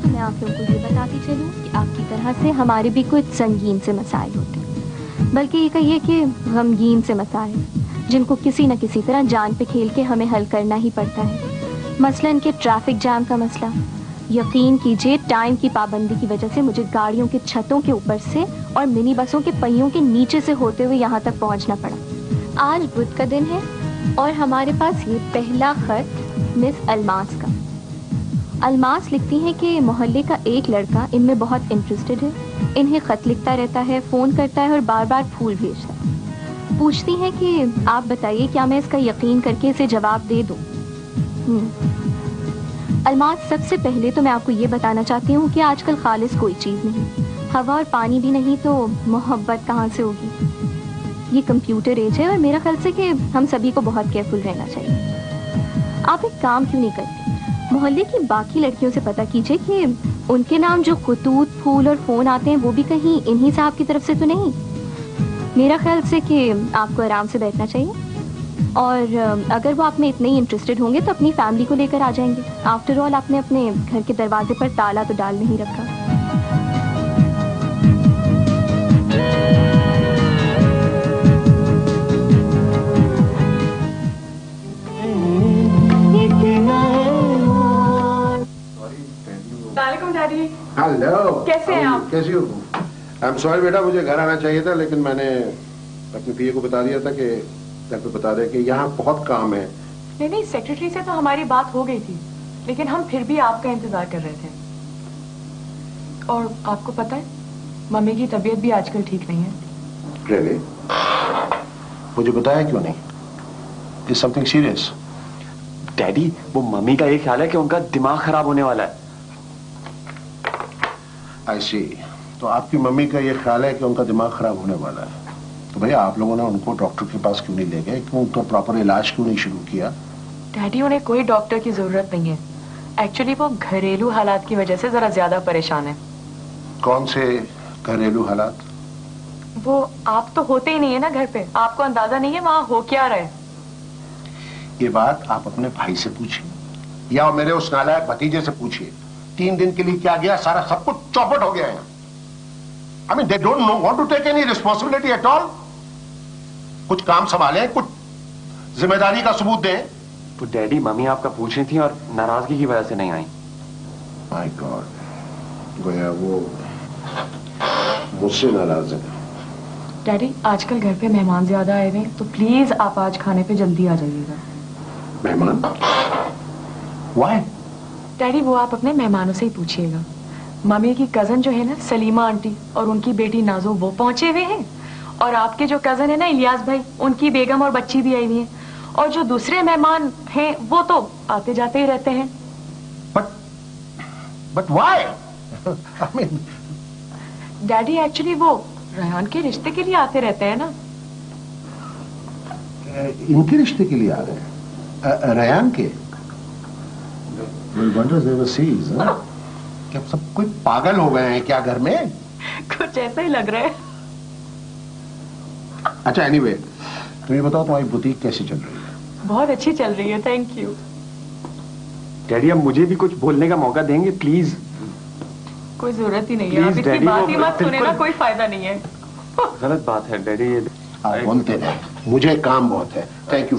मैं आप लोगों को ये बताती चलूँ कि आपकी तरह से हमारे भी कुछ संगीन से मसाइल होते हैं, बल्कि ये कहिए कि गमगीन से मसाइल, जिनको किसी न किसी तरह जान पे खेल के हमें हल करना ही पड़ता है। मसलन कि ट्रैफिक जाम का मसला। यकीन कीजिए, टाइम की पाबंदी की वजह से मुझे गाड़ियों के छतों के ऊपर से और मिनी बसों के पहियों के नीचे से होते हुए यहाँ तक पहुँचना पड़ा। आज बुध का दिन है और हमारे पास ये पहला खत मिस अलमास का। अलमास लिखती हैं कि मोहल्ले का एक लड़का इनमें बहुत इंटरेस्टेड है, इन्हें खत लिखता रहता है, फ़ोन करता है और बार बार फूल भेजता है। पूछती हैं कि आप बताइए, क्या मैं इसका यकीन करके इसे जवाब दे दूँ? अलमास, सबसे पहले तो मैं आपको ये बताना चाहती हूँ कि आजकल खालिस कोई चीज़ नहीं, हवा और पानी भी नहीं तो मोहब्बत कहाँ से होगी। ये कंप्यूटर एज है और मेरा ख्याल से कि हम सभी को बहुत केयरफुल रहना चाहिए। आप एक काम क्यों नहीं करते, मोहल्ले की बाकी लड़कियों से पता कीजिए कि उनके नाम जो खतूत, फूल और फ़ोन आते हैं वो भी कहीं इन्हीं साहब की तरफ से तो नहीं। मेरा ख्याल से कि आपको आराम से बैठना चाहिए और अगर वो आप में इतने ही इंटरेस्टेड होंगे तो अपनी फैमिली को लेकर आ जाएंगे। आफ्टर ऑल आपने अपने घर के दरवाजे पर ताला तो डाल नहीं रखा। वालेकुम डैडी। हेलो, कैसे हैं आप? कैसी हो? आई एम सॉरी बेटा, मुझे घर आना चाहिए था, लेकिन मैंने अपनी पीए को बता दिया था कि घर पे बता दे कि यहाँ बहुत काम है। नहीं, सेक्रेटरी से तो हमारी बात हो गई थी, लेकिन हम फिर भी आपका इंतजार कर रहे थे। और आपको पता है, मम्मी की तबीयत भी आजकल ठीक नहीं है। Really? मुझे बताया क्यों नहीं? Is something serious? डैडी, वो मम्मी का ये ख्याल है कि उनका दिमाग खराब होने वाला है। I see. तो आपकी मम्मी का ये ख्याल है कि उनका दिमाग खराब होने वाला है, तो भैया आप लोगों ने उनको डॉक्टर के पास क्यों नहीं ले गए? क्यों उनका प्रॉपर इलाज क्यों नहीं शुरू किया? डैडी, उन्हें कोई डॉक्टर की जरूरत नहीं है। एक्चुअली वो घरेलू हालात की वजह से जरा ज्यादा परेशान है। कौन से घरेलू हालात? वो आप तो होते ही नहीं है ना घर पे, आपको अंदाजा नहीं है वहाँ हो क्या रहा है। ये बात आप अपने भाई से पूछिए या मेरे उस नालायक भतीजे से पूछिए। 3 दिन के लिए क्या गया, सारा सब कुछ चौपट हो गया है। I mean, they don't want to take any responsibility at all. कुछ काम संभालें, कुछ जिम्मेदारी का सबूत दें। तो डैडी, मम्मी आपका पूछ रही थी और नाराजगी की वजह से नहीं आई। My God, गोया वो मुझसे नाराज है। डैडी, आजकल घर पे मेहमान ज्यादा आए हुए हैं, तो प्लीज आप आज खाने पे जल्दी आ जाइएगा। मेहमान? Why? डैडी, वो आप अपने मेहमानों से ही पूछिएगा। मम्मी की कजन जो है ना सलीमा आंटी और उनकी बेटी नाजो, वो पहुंचे हुए हैं। और आपके जो कजन है ना इलियास भाई, उनकी बेगम और बच्ची भी आई हुई है। और जो दूसरे मेहमान हैं वो तो आते जाते ही रहते हैं। But why? I mean, daddy, actually वो रेहान के रिश्ते के लिए आते रहते हैं ना। इनके रिश्ते के लिए आ रहे हैं? रेहान के? Wonders overseas, huh? क्या सब कोई पागल हो गए हैं क्या घर में? कुछ ऐसा ही लग रहा है। अच्छा, एनीवे, तुम ये बताओ तुम्हारी बुटीक कैसी चल रही है? बहुत अच्छी चल रही है, थैंक यू। डैडी, अब मुझे भी कुछ बोलने का मौका देंगे प्लीज? कोई जरूरत ही नहीं है, आप इसकी बात ही मत सुने ना, कोई फायदा नहीं है। गलत बात है डैडी। आप बोलते रहे, मुझे काम बहुत है। Thank you.